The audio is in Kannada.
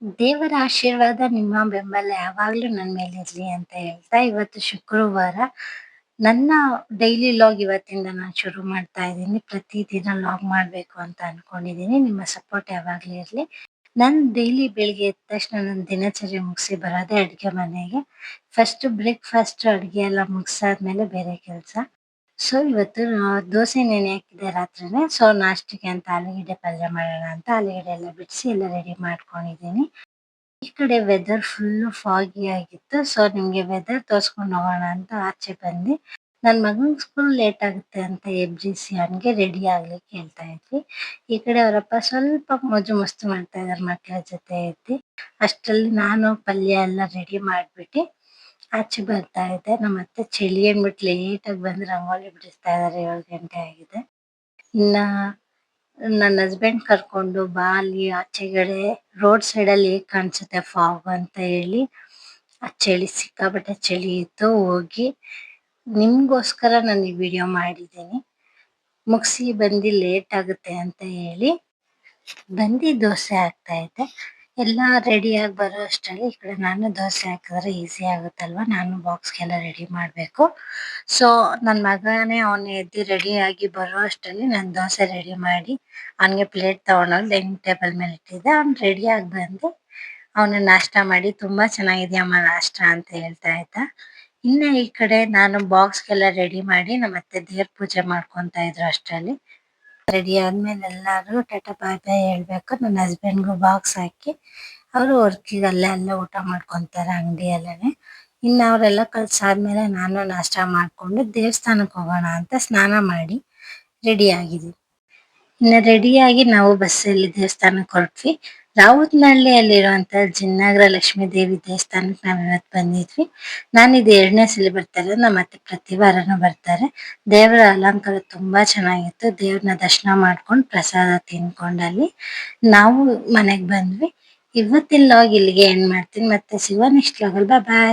ದೇವರ ಆಶೀರ್ವಾದ ನಿಮ್ಮ ಬೆಂಬಲ ಯಾವಾಗ್ಲೂ ನನ್ನ ಮೇಲಿರ್ಲಿ ಅಂತ ಹೇಳ್ತಾ, ಇವತ್ತು ಶುಕ್ರವಾರ ನನ್ನ ಡೈಲಿ ಲಾಗ್ ಇವತ್ತಿಂದ ನಾನು ಶುರು ಮಾಡ್ತಾ ಇದ್ದೀನಿ. ಪ್ರತಿದಿನ ಲಾಗ್ ಮಾಡಬೇಕು ಅಂತ ಅನ್ಕೊಂಡಿದ್ದೀನಿ. ನಿಮ್ಮ ಸಪೋರ್ಟ್ ಯಾವಾಗ್ಲೂ ಇರಲಿ. ನಾನು ಡೈಲಿ ಬೆಳಿಗ್ಗೆ ಎದ್ದ ತಕ್ಷಣ ನನ್ನ ದಿನಚರಿ ಮುಗಿಸಿ ಬರೋದೇ ಅಡುಗೆ ಮನೆಗೆ. ಫಸ್ಟ್ ಬ್ರೇಕ್ಫಾಸ್ಟ್ ಅಡುಗೆ ಎಲ್ಲ ಮುಗಿಸಾದ್ಮೇಲೆ ಬೇರೆ ಕೆಲಸ. ಸೊ ಇವತ್ತು ದೋಸೆ ನೆನೆ ಹಾಕಿದ್ದೆ ರಾತ್ರಿನೇ. ಸೊ ನಾಷ್ಟಕ್ಕೆ ಅಂತ ಆಲೂಗಡ್ಡೆ ಪಲ್ಯ ಮಾಡೋಣ ಅಂತ ಆಲೂಗಡ್ಡೆ ಎಲ್ಲ ಬಿಡಿಸಿ ಎಲ್ಲ ರೆಡಿ ಮಾಡ್ಕೊಂಡಿದ್ದೀನಿ. ಈ ಕಡೆ ವೆದರ್ ಫುಲ್ಲು ಫಾಗಿ ಆಗಿತ್ತು. ಸೊ ನಿಮ್ಗೆ ವೆದರ್ ತೋರ್ಸ್ಕೊಂಡು ಹೋಗೋಣ ಅಂತ ಆಚೆ ಬಂದು ನನ್ನ ಮಗನಿಗೆ ಸ್ಕೂಲ್ ಲೇಟ್ ಆಗುತ್ತೆ ಅಂತ ಎಬ್ಬಿಸಿ ಅವನಿಗೆ ರೆಡಿ ಆಗ್ಲಿಕ್ಕೆ ಹೇಳ್ತಾ ಇದ್ವಿ. ಈ ಕಡೆ ಅವರಪ್ಪ ಸ್ವಲ್ಪ ಮೋಜು ಮಸ್ತು ಮಾಡ್ತಾ ಇದ್ದಾರೆ ಮಕ್ಕಳ ಜೊತೆ ಇದ್ದು. ಅಷ್ಟರಲ್ಲಿ ನಾನು ಪಲ್ಯ ಎಲ್ಲ ರೆಡಿ ಮಾಡಿಬಿಟ್ಟು ಆಚೆ ಬರ್ತಾ ಇದ್ದೆ. ನಮ್ಮ ಅತ್ತೆ ಚಳಿ ಅಂದ್ಬಿಟ್ಟು ಲೇಟಾಗಿ ಬಂದು ರಂಗೋಲಿ ಬಿಡಿಸ್ತಾ ಇದ್ದಾರೆ. 7 ಗಂಟೆ ಆಗಿದೆ. ಇನ್ನ ನನ್ನ ಹಸ್ಬೆಂಡ್ ಕರ್ಕೊಂಡು ಬಾ ಅಲ್ಲಿ ಆಚೆಗಡೆ ರೋಡ್ ಸೈಡಲ್ಲಿ ಹೇಗೆ ಕಾಣಿಸುತ್ತೆ ಫಾಗ್ ಅಂತ ಹೇಳಿ, ಆ ಚಳಿ ಸಿಕ್ಕಾಪಟ್ಟೆ ಚಳಿ ಇತ್ತು. ಹೋಗಿ ನಿಮಗೋಸ್ಕರ ನಾನು ಈ ವಿಡಿಯೋ ಮಾಡಿದ್ದೀನಿ. ಮುಗಿಸಿ ಬಂದು ಲೇಟ್ ಆಗುತ್ತೆ ಅಂತ ಹೇಳಿ ಬಂದು ದೋಸೆ ಹಾಕ್ತಾ ಇದ್ದೆ. ಎಲ್ಲ ರೆಡಿಯಾಗಿ ಬರೋ ಅಷ್ಟರಲ್ಲಿ ಈ ಕಡೆ ನಾನು ದೋಸೆ ಹಾಕಿದ್ರೆ ಈಸಿ ಆಗುತ್ತಲ್ವ, ನಾನು ಬಾಕ್ಸ್ಗೆಲ್ಲ ರೆಡಿ ಮಾಡಬೇಕು. ಸೊ ನನ್ನ ಮಗನೇ ಅವನು ಎದ್ದು ರೆಡಿಯಾಗಿ ಬರೋ ಅಷ್ಟರಲ್ಲಿ ನಾನು ದೋಸೆ ರೆಡಿ ಮಾಡಿ ಅವನಿಗೆ ಪ್ಲೇಟ್ ತೊಗೊಂಡೋಗಿ ಡೈನಿಂಗ್ ಟೇಬಲ್ ಮೇಲೆ ಇಟ್ಟಿದ್ದೆ. ಅವ್ನು ರೆಡಿಯಾಗಿ ಬಂದು ಅವನು ನಾಷ್ಟ ಮಾಡಿ ತುಂಬ ಚೆನ್ನಾಗಿದೆಯಮ್ಮ ನಾಷ್ಟ ಅಂತ ಹೇಳ್ತಾ ಇದ್ದ. ಇನ್ನು ಈ ಕಡೆ ನಾನು ಬಾಕ್ಸ್ಗೆಲ್ಲ ರೆಡಿ ಮಾಡಿ ನಮ್ಮ ಅತ್ತೆ ದೇವ್ರ ಪೂಜೆ ಮಾಡ್ಕೊತಾ ಇದ್ರು. ಅಷ್ಟರಲ್ಲಿ ರೆಡಿ ಆದ್ಮೇಲೆ ಎಲ್ಲರೂ ಟಾಟಾ ಬಾಯ್ ಬಾಯ್ ಹೇಳ್ಬೇಕು. ನನ್ನ ಹಸ್ಬೆಂಡ್ಗೂ ಬಾಕ್ಸ್ ಹಾಕಿ ಅವರು ವರ್ಕಿಗೆ ಅಲ್ಲೇ ಊಟ ಮಾಡ್ಕೊತಾರೆ ಅಂಗಡಿಯಲ್ಲೇ. ಇನ್ನು ಅವರೆಲ್ಲ ಕಳ್ಸಾದ್ಮೇಲೆ ನಾನು ನಾಷ್ಟ ಮಾಡಿಕೊಂಡು ದೇವಸ್ಥಾನಕ್ಕೆ ಹೋಗೋಣ ಅಂತ ಸ್ನಾನ ಮಾಡಿ ರೆಡಿ ಆಗಿದ್ವಿ. ಇನ್ನು ರೆಡಿಯಾಗಿ ನಾವು ಬಸ್ಸಲ್ಲಿ ದೇವಸ್ಥಾನಕ್ಕೆ ಹೊರಟ್ವಿ. ರಾವುತನಹಳ್ಳಿಯಲ್ಲಿರುವಂಥ ಜಿನ್ನಗ್ರ ಲಕ್ಷ್ಮೀ ದೇವಿ ದೇವಸ್ಥಾನಕ್ಕೆ ನಾವು ಇವತ್ತು ಬಂದಿದ್ವಿ. ನಾನಿದು 2ನೇ ಸಲ ಬರ್ತಾ ಇರೋದು. ನಮ್ಮ ಅತ್ತೆ ಪ್ರತಿ ವಾರನೂ ಬರ್ತಾರೆ. ದೇವರ ಅಲಂಕಾರ ತುಂಬಾ ಚೆನ್ನಾಗಿತ್ತು. ದೇವ್ರನ್ನ ದರ್ಶನ ಮಾಡ್ಕೊಂಡು ಪ್ರಸಾದ ತಿನ್ಕೊಂಡಲ್ಲಿ ನಾವು ಮನೆಗೆ ಬಂದ್ವಿ. ಇವತ್ತಿನ ಲಾಗ್ ಇಲ್ಲಿಗೆ ಎಂಡ್ ಮಾಡ್ತೀನಿ. ಮತ್ತೆ ಸಿಗುವ ನೆಕ್ಸ್ಟ್ ಲಾಗಲ್ಲಿ. ಬಾಯ್.